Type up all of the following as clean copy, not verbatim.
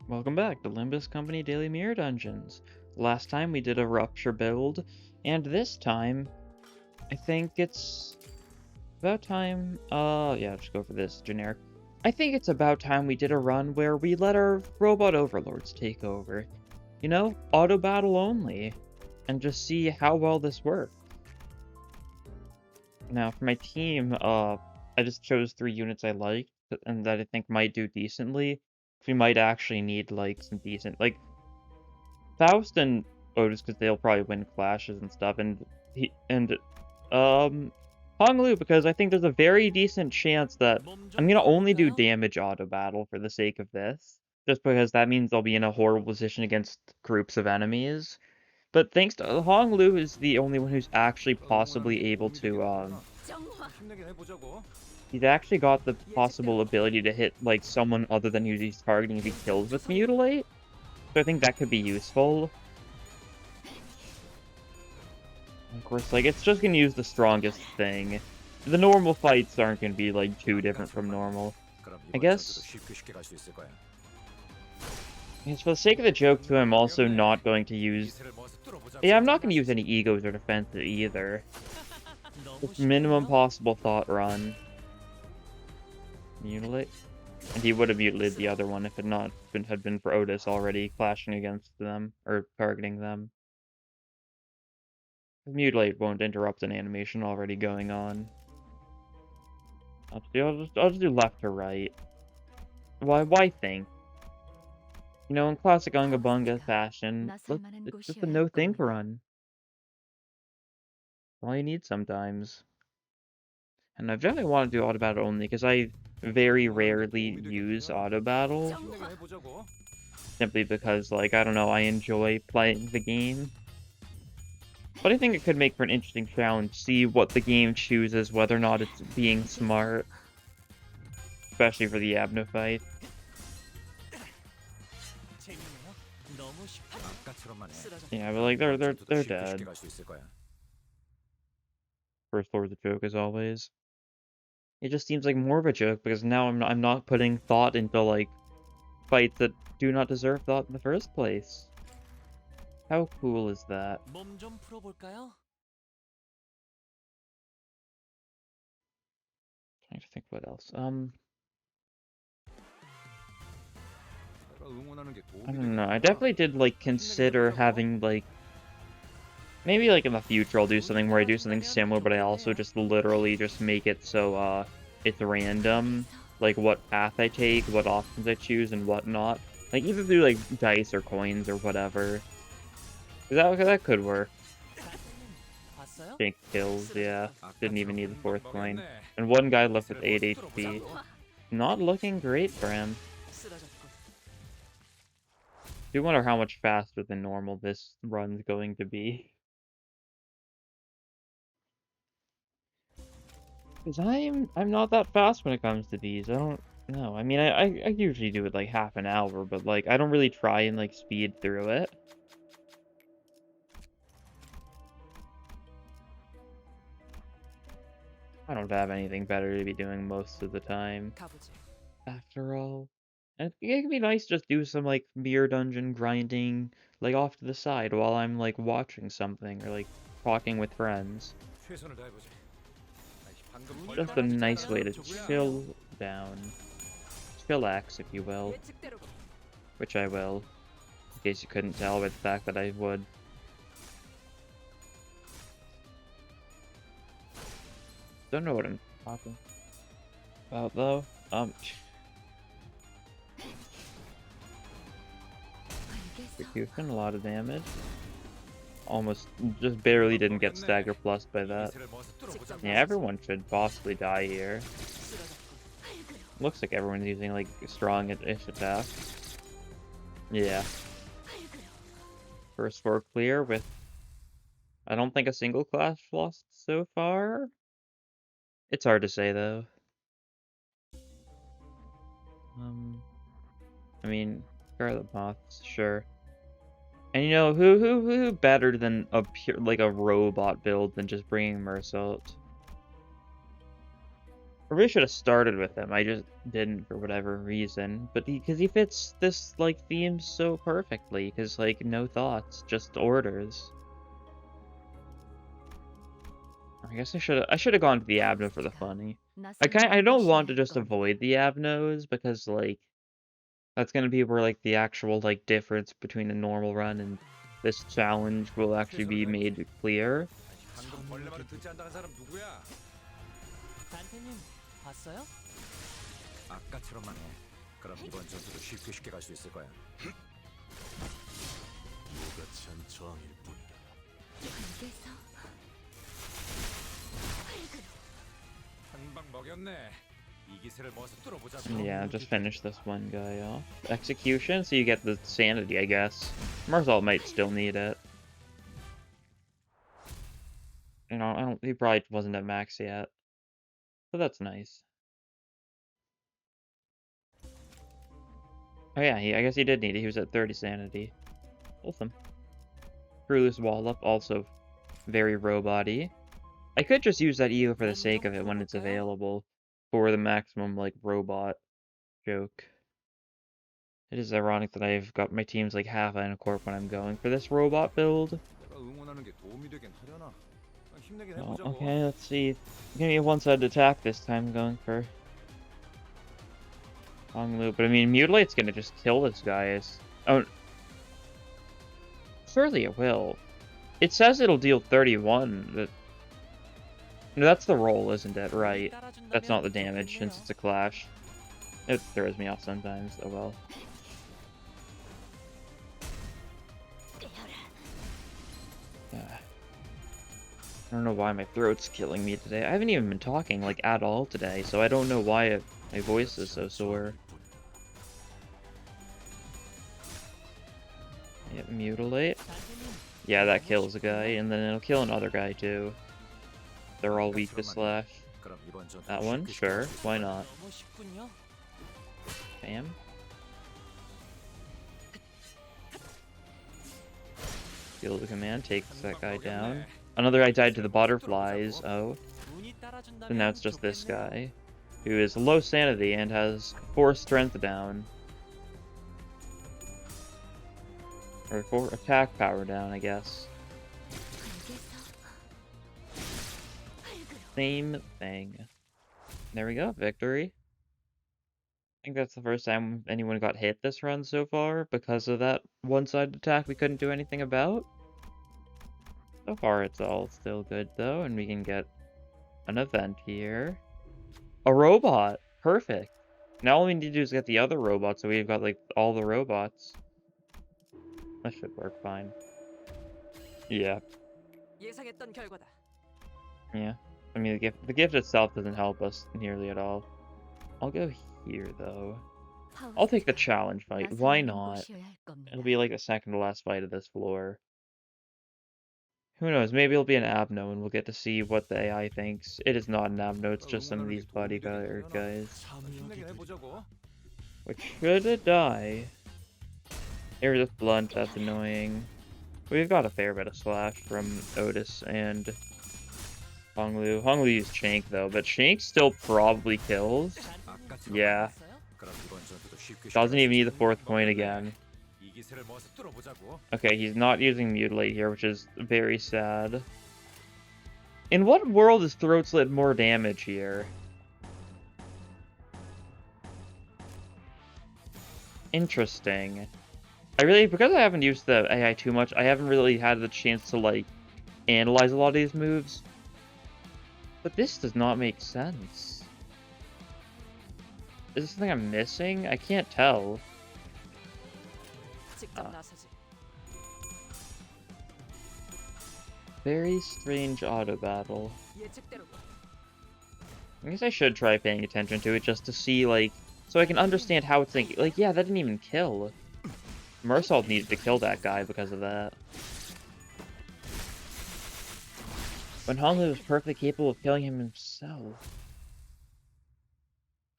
Welcome back to Limbus Company Daily Mirror Dungeons. Last time we did a Rupture build, and this time, I think it's about time, yeah, just go for this, generic. I think it's about time we did a run where we let our robot overlords take over. You know, auto battle only, and just see how well this works. Now, for my team, I just chose 3 units I liked, and that I think might do decently. We might actually need, like, some decent, like, Faust and Otis, because they'll probably win clashes and stuff, um Hong Lu, because I think there's a very decent chance that I'm gonna only do damage auto battle for the sake of this, just because that means I'll be in a horrible position against groups of enemies. But thanks to Hong Lu is the only one who's actually possibly able to he's actually got the possible ability to hit like someone other than who he's targeting if he kills with Mutilate. So I think that could be useful. Of course, like, it's just gonna use the strongest thing. The normal fights aren't gonna be, like, too different from normal. I guess for the sake of the joke, too, I'm also not going to use... Yeah, I'm not gonna use any egos or defensive either. Just minimum possible thought run. Mutilate? And he would have mutilated the other one if it had been for Otis already clashing against them, or targeting them. Mutilate won't interrupt an animation already going on. I'll just do left to right. Why think? You know, in classic Unga Bunga fashion, it's just a no-think run. All you need sometimes. And I generally want to do auto battle only because I very rarely use auto battle. Simply because, like, I don't know, I enjoy playing the game. But I think it could make for an interesting challenge, see what the game chooses, whether or not it's being smart. Especially for the Abno fight. Yeah, but like they're dead. First floor is a joke as always. It just seems like more of a joke because now I'm not putting thought into like fights that do not deserve thought in the first place. How cool is that? Trying to think what else. I don't know. I definitely did like consider having like maybe like in the future I'll do something where I do something similar, but I also just literally just make it so it's random, like what path I take, what options I choose, and whatnot. Like either through like dice or coins or whatever. That could work. Jink kills, yeah. Didn't even need the 4th coin. And one guy left with 8 HP. Not looking great for him. Do wonder how much faster than normal this run's going to be. Because I'm not that fast when it comes to these. I don't know. I mean, I usually do it like half an hour, but like I don't really try and like speed through it. I don't have anything better to be doing most of the time. After all. And it can be nice to just do some like mirror dungeon grinding like off to the side while I'm like watching something or like talking with friends. Just a nice way to chill down. Chillax, if you will. Which I will. In case you couldn't tell by the fact that I would. Don't know what I'm talking about though. Execution, a lot of damage. Almost just barely didn't get stagger plus by that. Yeah, everyone should possibly die here. Looks like everyone's using like strong-ish attack. Yeah. First floor clear with I don't think a single clash lost so far. It's hard to say though. I mean, Scarlet Moths, sure. And you know, who better than a pure, like a robot build than just bringing Mersault? I really should have started with him. I just didn't for whatever reason. But because he fits this like theme so perfectly. Because like no thoughts, just orders. I guess I should have gone to the Abno for the funny. I don't want to just avoid the Abnos because like that's gonna be where like the actual like difference between a normal run and this challenge will actually be made clear. 방금 벌레 말을 듣지 않다는 사람 누구야? 단테님 봤어요? 아까처럼만 해. 그럼 이번 전투도 쉽게 쉽게 갈 수 있을 거야. 무가치 않은 저항일 뿐이다. 한방 먹였네. 이 기세를 모아서 뚫어보자고. Yeah, just finish this one guy off. Execution, so you get the sanity, I guess. Marzal might still need it. You know, he probably wasn't at max yet. So that's nice. Oh yeah, I guess he did need it. He was at 30 sanity. Awesome. Screwless Wallop, also very robot-y. I could just use that ego for the sake of it when it's available. For the maximum, like, robot joke. It is ironic that I've got my team's like half Anacorp when I'm going for this robot build. Oh, okay, let's see. Give me a one-sided attack this time, going for Honglu. But I mean, Mutilate's gonna just kill this guy. Oh, surely it will. It says it'll deal 31. But... No, that's the roll, isn't it? Right. That's not the damage, since it's a clash. It throws me off sometimes. Oh well. I don't know why my throat's killing me today. I haven't even been talking, like, at all today, so I don't know why my voice is so sore. Yep, Mutilate. Yeah, that kills a guy, and then it'll kill another guy, too. They're all weak to slash. That one? Sure. Why not? Bam. Kill the command, takes that guy down. Another guy died to the butterflies. Oh. And now it's just this guy, who is low sanity and has 4 strength down. Or 4 attack power down, I guess. Same thing. There we go, victory. I think that's the first time anyone got hit this run so far because of that one-sided attack we couldn't do anything about. So far, it's all still good, though, and we can get an event here. A robot! Perfect! Now all we need to do is get the other robot, so we've got, like, all the robots. That should work fine. Yeah. Yeah. I mean, the gift itself doesn't help us nearly at all. I'll go here, though. I'll take the challenge fight. Why not? It'll be, like, the second to last fight of this floor. Who knows, maybe it'll be an Abno and we'll get to see what the AI thinks. It is not an Abno, it's just some of these bodyguard guys. Which should die. Here's this blunt, that's annoying. We've got a fair bit of slash from Otis and Honglu. Honglu used Shank though, but Shank still probably kills. Yeah. Doesn't even need the 4th point again. Okay, he's not using Mutilate here, which is very sad. In what world is Throat Slit more damage here? Interesting. Because I haven't used the AI too much, I haven't really had the chance to, like, analyze a lot of these moves. But this does not make sense. Is this something I'm missing? I can't tell. Very strange auto battle. I guess I should try paying attention to it just to see, like, so I can understand how it's thinking. Like, yeah, that didn't even kill. Mersault needed to kill that guy because of that. When Honglu was perfectly capable of killing him himself.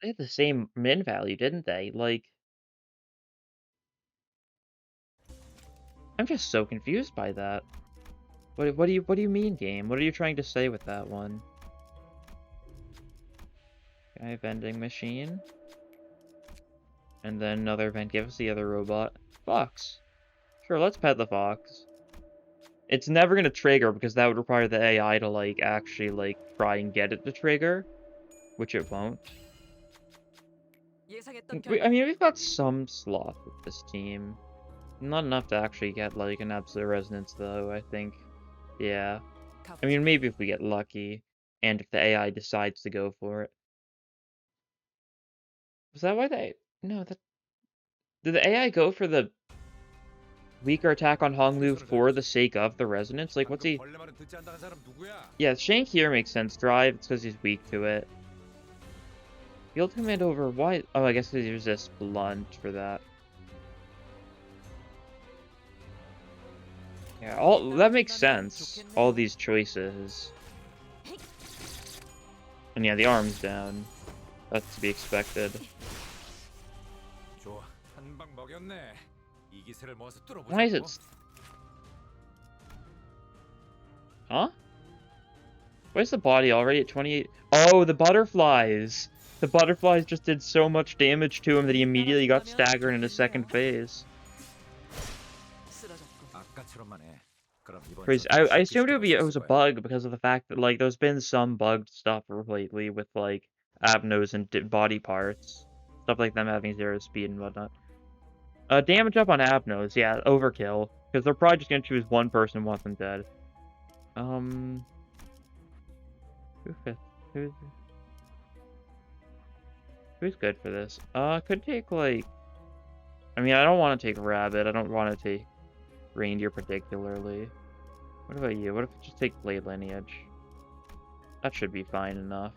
They had the same min value, didn't they? Like, I'm just so confused by that. What do you mean, game? What are you trying to say with that one? Okay, vending machine. And then another event. Give us the other robot. Fox. Sure, let's pet the fox. It's never gonna trigger because that would require the AI to, like, actually, like, try and get it to trigger. Which it won't. I mean, we've got some sloth with this team. Not enough to actually get, like, an absolute resonance, though, I think. Yeah. I mean, maybe if we get lucky, and if the AI decides to go for it. Was that why they... No, that... Did the AI go for the weaker attack on Honglu for the sake of the resonance? Like, what's he... Yeah, Shank here makes sense. Drive, it's because he's weak to it. Field command over... Why? Oh, I guess because he resists blunt for that. Yeah, all that makes sense. All these choices. And yeah, the arm's down. That's to be expected. Why is it... Huh? Why is the body already at 28? Oh, the butterflies! The butterflies just did so much damage to him that he immediately got staggered in his second phase. Crazy. I assumed it was a bug because of the fact that, like, there's been some bugged stuff lately with, like, Abnos and body parts. Stuff like them having 0 speed and whatnot. Damage up on Abnos, yeah, overkill. Because they're probably just gonna choose one person and want them dead. Who's good for this? Could take, like... I mean, I don't want to take Rabbit. I don't want to take Reindeer particularly. What about you? What if I just take Blade Lineage? That should be fine enough.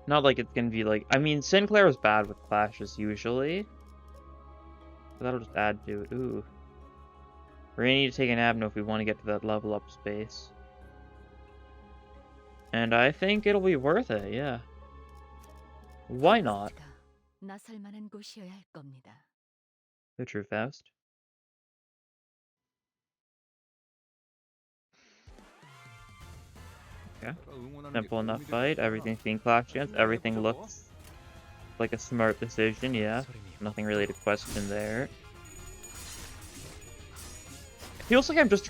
Not like it's gonna be like... I mean, Sinclair is bad with clashes usually. So that'll just add to it. Ooh. We're gonna need to take an Abno if we want to get to that level up space. And I think it'll be worth it, yeah. Why not? The true fast. Okay. Simple enough fight. Everything's being clashed against. Everything looks like a smart decision, yeah. Nothing really to question there. It feels like I'm just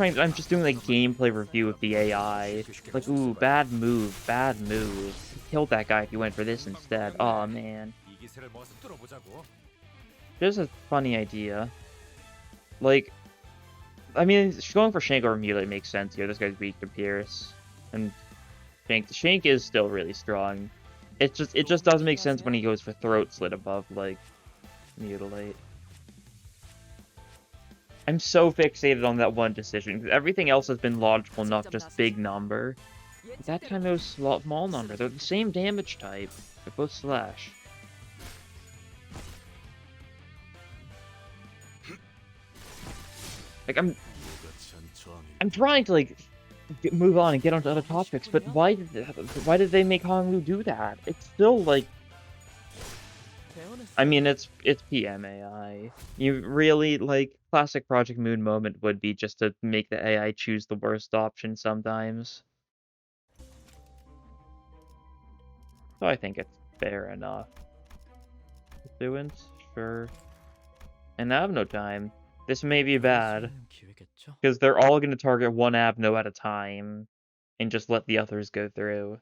doing like gameplay review of the AI. Like, ooh, bad move, bad move. He killed that guy if he went for this instead. Aw, oh, man. Just a funny idea. Like, I mean, going for Shank over Mutilate makes sense here. This guy's weak to Pierce. And Shank is still really strong. It just doesn't make sense when he goes for Throat Slit above, like, Mutilate. I'm so fixated on that one decision, because everything else has been logical enough, just big number. But that time it was small number. They're the same damage type. They're both slash. Like, I'm trying to, like, move on and get onto other topics, but why did they make Honglu do that? It's still, like... I mean, it's PMAI. You really, like, classic Project Moon moment would be just to make the AI choose the worst option sometimes. So I think it's fair enough. Pursuance? Sure. And Abno time. This may be bad. Because they're all going to target one Abno at a time. And just let the others go through.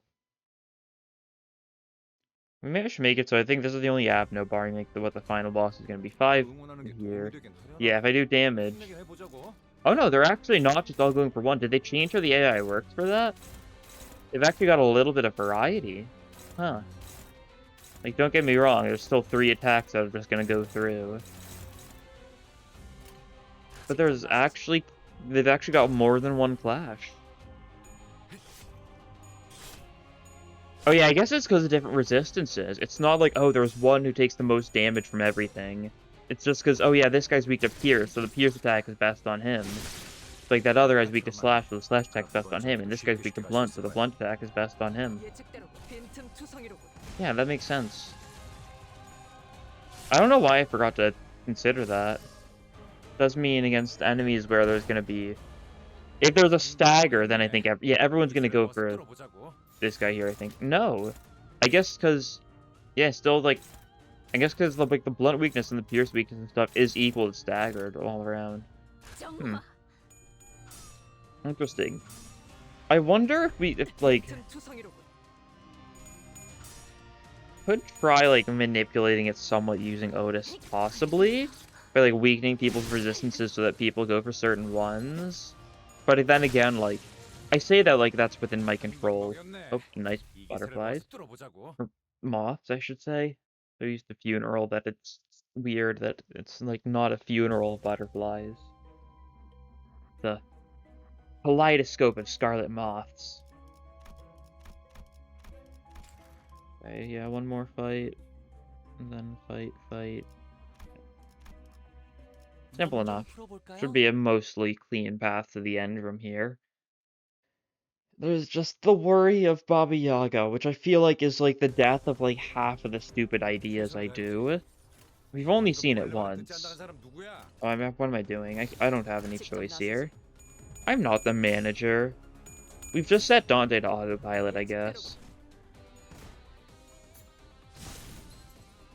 Maybe I should make it so I think this is the only Abno barring like what the final boss is going to be. 5 here. Yeah, if I do damage. Oh no, they're actually not just all going for one. Did they change how the AI works for that? They've actually got a little bit of variety. Huh. Like, don't get me wrong, there's still 3 attacks that are just going to go through. But they've actually got more than one clash. Oh yeah, I guess it's because of different resistances. It's not like, oh, there's one who takes the most damage from everything. It's just because, oh yeah, this guy's weak to Pierce, so the Pierce attack is best on him. Like, that other guy's weak to Slash, so the Slash attack is best on him, and this guy's weak to Blunt, so the Blunt attack is best on him. Yeah, that makes sense. I don't know why I forgot to consider that. Does mean against enemies where there's going to be... If there's a stagger, then I think... Yeah, everyone's going to go for this guy here, I think. No! I guess because, yeah, still, like, I guess because the, like, the blunt weakness and the pierce weakness and stuff is equal to staggered all around. Hmm. Interesting. I wonder if like, could try, like, manipulating it somewhat using Otis, possibly? By, like, weakening people's resistances so that people go for certain ones. But then again, like, I say that like that's within my control. Oh, nice butterflies. Or moths, I should say. They're used to funeral, that it's weird that it's, like, not a funeral of butterflies. The kaleidoscope of scarlet moths. Okay, yeah, one more fight. And then fight. Simple enough. Should be a mostly clean path to the end from here. There's just the worry of Baba Yaga, which I feel like is like the death of like half of the stupid ideas I do. We've only seen it once. Oh, what am I doing? I don't have any choice here. I'm not the manager. We've just set Dante to autopilot, I guess.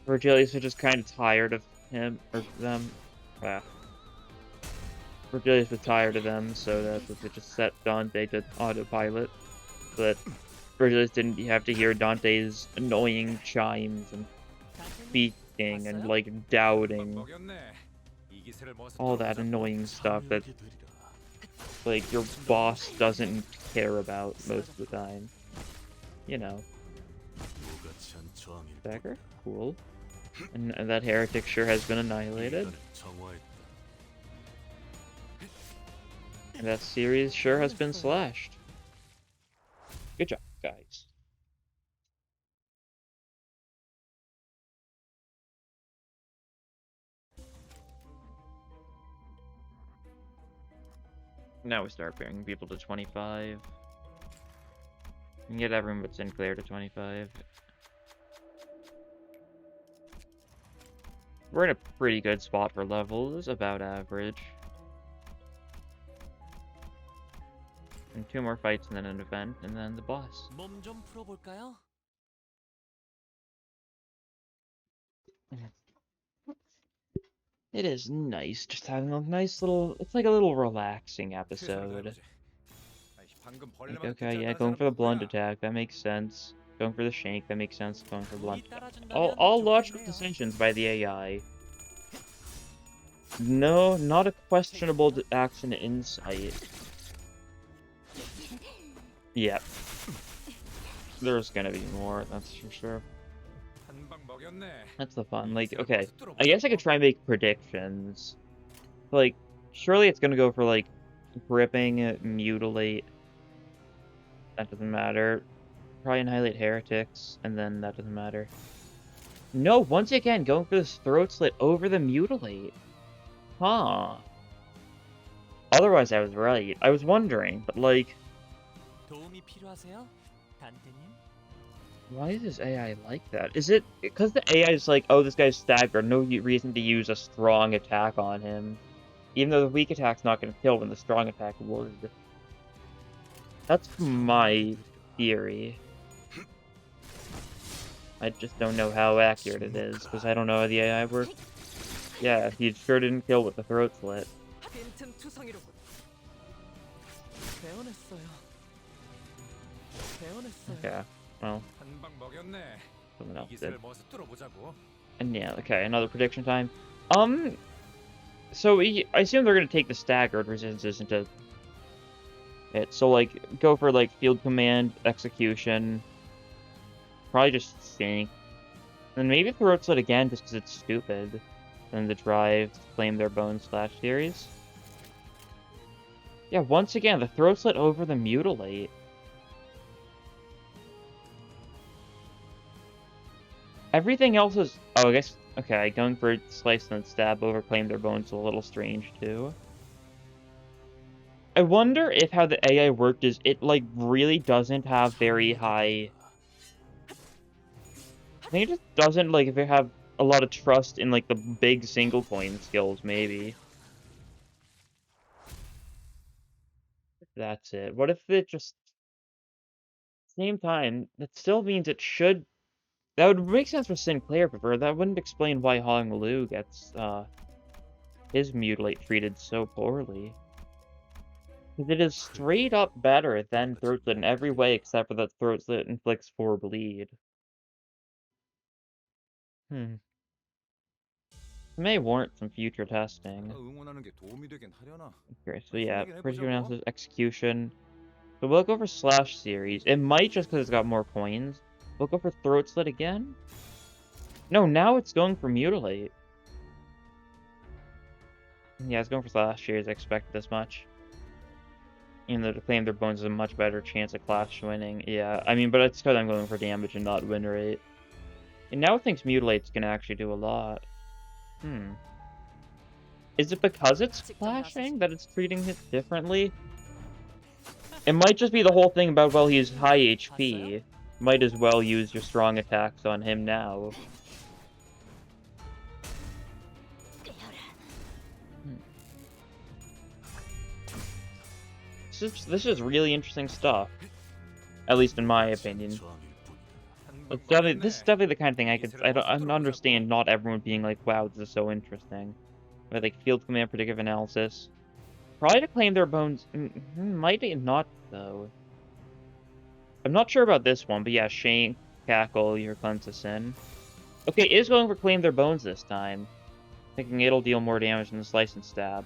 Virgilius is just kind of tired of him, or them. Ah. Virgilius was tired of them, so that's what they just set Dante to autopilot. So that Virgilius didn't have to hear Dante's annoying chimes and speaking and, like, doubting. All that annoying stuff that, like, your boss doesn't care about most of the time. You know. Dagger? Cool. And that heretic sure has been annihilated. And that series sure has been slashed. Good job, guys. Now we start bringing people to 25. And get everyone but Sinclair to 25. We're in a pretty good spot for levels, about average. And 2 more fights and then an event, and then the boss. It is nice, just having a nice little, it's like a little relaxing episode. Like, okay, yeah, going for the blunt attack, that makes sense. Going for the shank, that makes sense. Going for blunt. All logical decisions by the AI. No, not a questionable action insight. Yep. There's gonna be more, that's for sure. That's the fun. Like, okay, I guess I could try and make predictions. Like, surely it's gonna go for, like, gripping, mutilate. That doesn't matter. Probably annihilate heretics, and then that doesn't matter. No, once again, going for this throat slit over the mutilate. Huh. Otherwise, I was right. I was wondering, but, like, why is this AI like that? Is it because the AI is like, oh, this guy's staggered, no reason to use a strong attack on him, even though the weak attack's not going to kill when the strong attack would. That's my theory. I just don't know how accurate it is, because I don't know how the AI works. Yeah, he sure didn't kill with the throat slit. Okay, well, someone else did. And yeah, okay, another prediction time. So I assume they're going to take the staggered resistances into it. So, like, go for, like, field command, execution. Probably just sink. And maybe throat slit again, just because it's stupid. And the drive to claim their bone slash series. Yeah, once again, the throat slit over the mutilate. Everything else is... Oh, I guess... Okay, going for slice and stab over claim their bones is a little strange, too. I wonder if how the AI worked is it, like, really doesn't have very high... I think it just doesn't, like, if it have a lot of trust in, like, the big single coin skills, maybe. That's it. What if it just... Same time, that still means it should That would make sense for Sinclair, but that wouldn't explain why Hong Lu gets, his Mutilate treated so poorly. Because it is straight up better than Throat Slit in every way except for that Throat Slit inflicts 4 bleed. Hmm. It may warrant some future testing. 응원하는 게 도움이 되긴 하려나? Okay, so yeah, 해보자고. Particular Analysis, Execution. So we'll go for Slash Series. It might just because it's got more coins. We'll go for Throat Slit again. No, now it's going for Mutilate. Yeah, it's going for Slash Series. I expected this much. Even though to claim their bones is a much better chance at Clash winning. Yeah, I mean, but it's because I'm going for damage and not win rate. And now it thinks Mutilate's gonna actually do a lot. Hmm. Is it because it's clashing that it's treating it differently? It might just be the whole thing about, well, he's high HP. Might as well use your strong attacks on him now. This is really interesting stuff. At least in my opinion. This is definitely the kind of thing I don't understand not everyone being like, wow, this is so interesting. But like field command, predictive analysis. Probably to claim their bones, might not though. I'm not sure about this one, but yeah, Shank, Cackle, your Cleanse of Sin. Okay, it is going for claim their bones this time. Thinking it'll deal more damage than the Slice and Stab.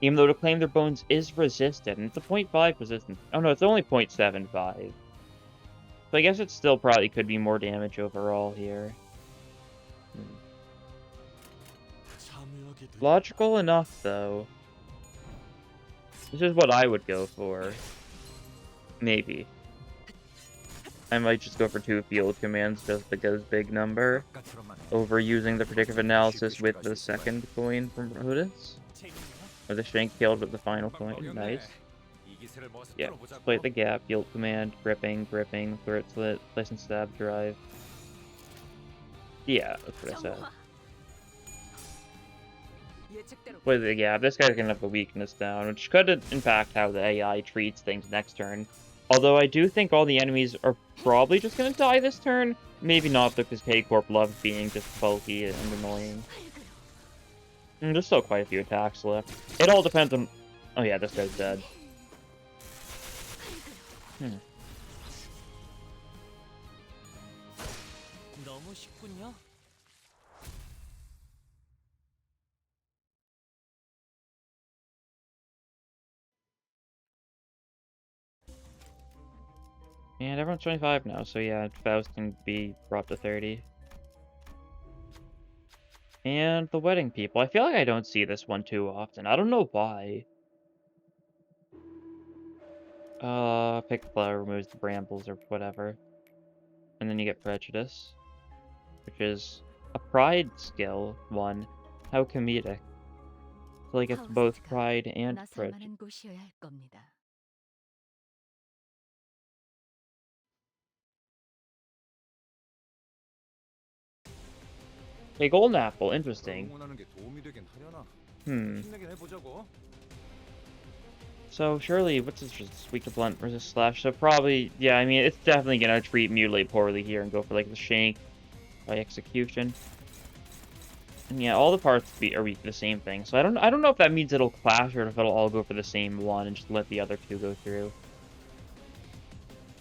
Even though to claim their bones is resistant, and it's a 0.5 resistance. Oh no, it's only 0.75. So I guess it still probably could be more damage overall here. Logical enough, though. This is what I would go for. Maybe. I might just go for 2 field commands just because big number. Over using the predictive analysis with the second coin from Hodis. Or the Shank killed with the final coin. Nice. Yeah, split the gap, field command, gripping, throat slit, slice and stab, drive. Yeah, that's what I said. Split the gap. This guy's gonna have a weakness down, which could impact how the AI treats things next turn. Although I do think all the enemies are probably just gonna die this turn. Maybe not because K-Corp loves being just bulky and annoying. And there's still quite a few attacks left. It all depends on... Oh yeah, this guy's dead. 너무 쉽군요. And everyone's 25 now, so yeah, Faust can be brought to 30. And the wedding people. I feel like I don't see this one too often. I don't know why. Pick flower removes the brambles or whatever. And then you get prejudice. Which is a pride skill one. How comedic. So like it's both pride and prejudice. A golden apple, interesting. So surely, what's this resist? Weak to blunt, resist slash. So probably, yeah. I mean, it's definitely gonna treat Mutilate poorly here and go for like the Shank by execution. And yeah, all the parts are weak to the same thing. So I don't know if that means it'll clash or if it'll all go for the same one and just let the other two go through.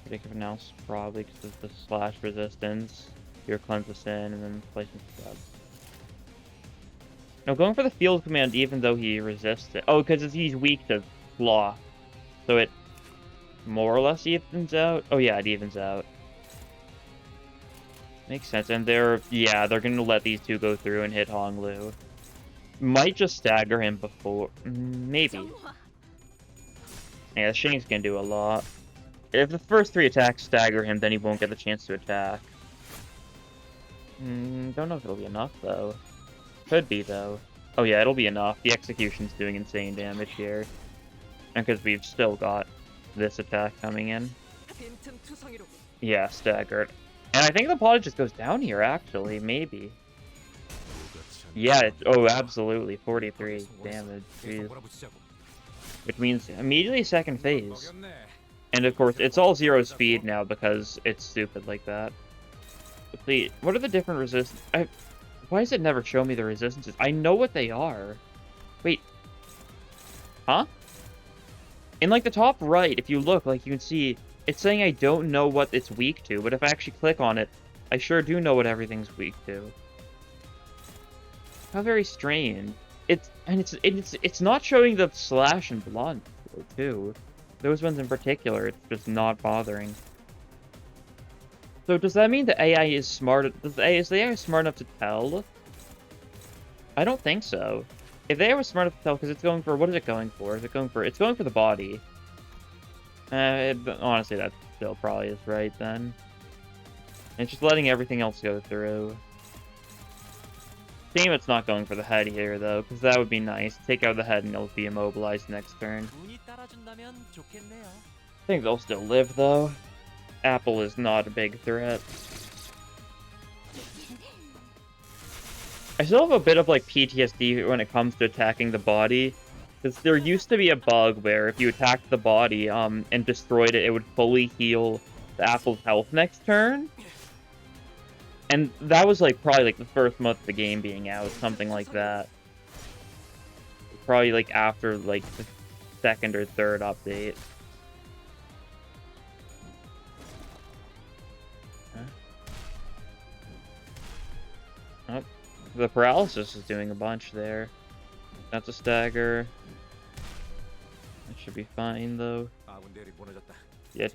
Predictive analysis probably because of the slash resistance. Your Cleanse of Sin, and then placement stab. No, going for the field command even though he resists it. Oh, because he's weak to Law. So it more or less evens out. Oh yeah, it evens out. Makes sense. And they're gonna let these two go through and hit Hong Lu. Might just stagger him before. Maybe. Yeah, Shank's gonna do a lot. If the first 3 attacks stagger him, then he won't get the chance to attack. Don't know if it'll be enough, though. Could be, though. Oh yeah, it'll be enough. The execution's doing insane damage here. And because we've still got this attack coming in. Yeah, staggered. And I think the pot just goes down here, actually. Maybe. Yeah, oh, absolutely. 43 damage. Jeez. Which means immediately second phase. And of course, it's all 0 speed now because it's stupid like that. Wait, what are the different resist? Why does it never show me the resistances? I know what they are. Wait. Huh? In, like, the top right, if you look, like, you can see, it's saying I don't know what it's weak to, but if I actually click on it, I sure do know what everything's weak to. How very strange. It's not showing the slash and blunt, too. Those ones in particular, it's just not bothering. So does that mean the AI is smart? Is the AI smart enough to tell? I don't think so. If the AI was smart enough to tell, because it's going for, what is it going for? It's going for the body. Honestly, that still probably is right then. It's just letting everything else go through. Shame it's not going for the head here, though, because that would be nice. Take out the head and it'll be immobilized next turn. 운이 따라준다면 좋겠네요. I think they'll still live, though. Apple is not a big threat. I still have a bit of, like, PTSD when it comes to attacking the body. Because there used to be a bug where if you attacked the body, and destroyed it, it would fully heal the Apple's health next turn. And that was, like, probably, like, the first month of the game being out, something like that. Probably, like, after, like, the second or third update. Oh, the paralysis is doing a bunch there. That's a stagger. That should be fine, though. Yeah,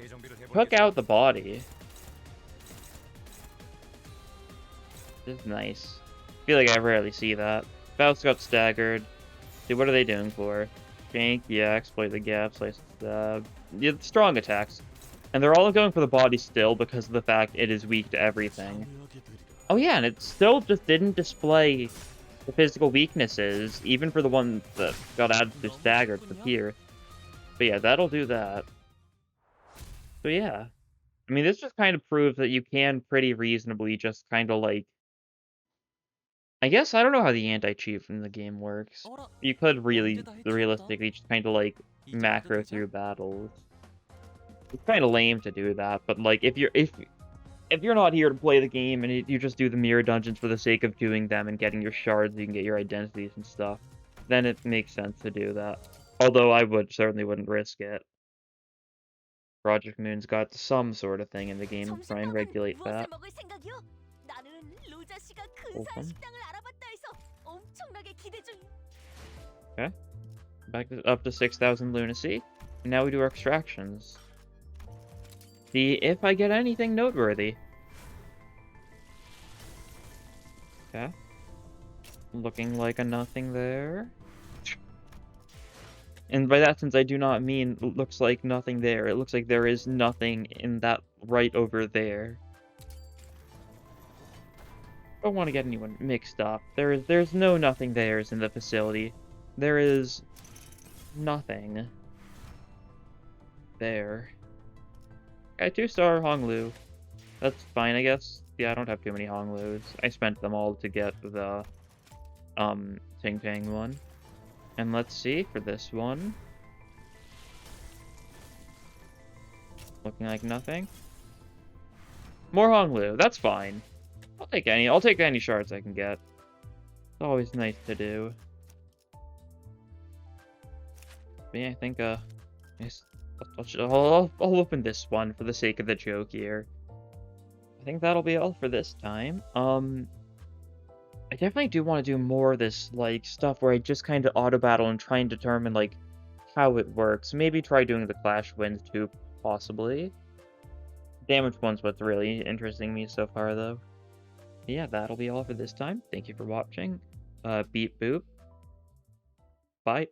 took out the body. This is nice. I feel like I rarely see that. Faust got staggered. Dude, what are they doing for? Shank, yeah, exploit the gap, slice, yeah, strong attacks. And they're all going for the body still because of the fact it is weak to everything. Oh yeah, and it still just didn't display the physical weaknesses, even for the one that got added to staggered for here. But yeah, that'll do that. So yeah. I mean, this just kind of proves that you can pretty reasonably just kind of like... I guess I don't know how the anti-cheat from the game works. You could really, realistically, just kind of like macro through battles. It's kind of lame to do that, but like if you're not here to play the game and you just do the mirror dungeons for the sake of doing them and getting your shards, you can get your identities and stuff, then it makes sense to do that. Although I certainly wouldn't risk it. Project Moon's got some sort of thing in the game to try and regulate that. Okay. Up to 6,000 lunacy. And now we do our extractions. See if I get anything noteworthy. Okay. Looking like a nothing there. And by that sense, I do not mean looks like nothing there. It looks like there is nothing in that right over there. Don't want to get anyone mixed up. There's no nothing there's in the facility. There is nothing there. Okay, 2-star Honglu. That's fine, I guess. Yeah, I don't have too many Honglus. I spent them all to get the Ting Tang one. And let's see for this one. Looking like nothing. More Honglu. That's fine. I'll take any shards I can get. It's always nice to do. But yeah, I think I'll open this one for the sake of the joke here. I think that'll be all for this time. I definitely do want to do more of this, like, stuff where I just kind of auto-battle and try and determine, like, how it works. Maybe try doing the Clash Winds, too, possibly. Damage one's what's really interesting me so far, though. Yeah, that'll be all for this time. Thank you for watching. Beep boop. Bye.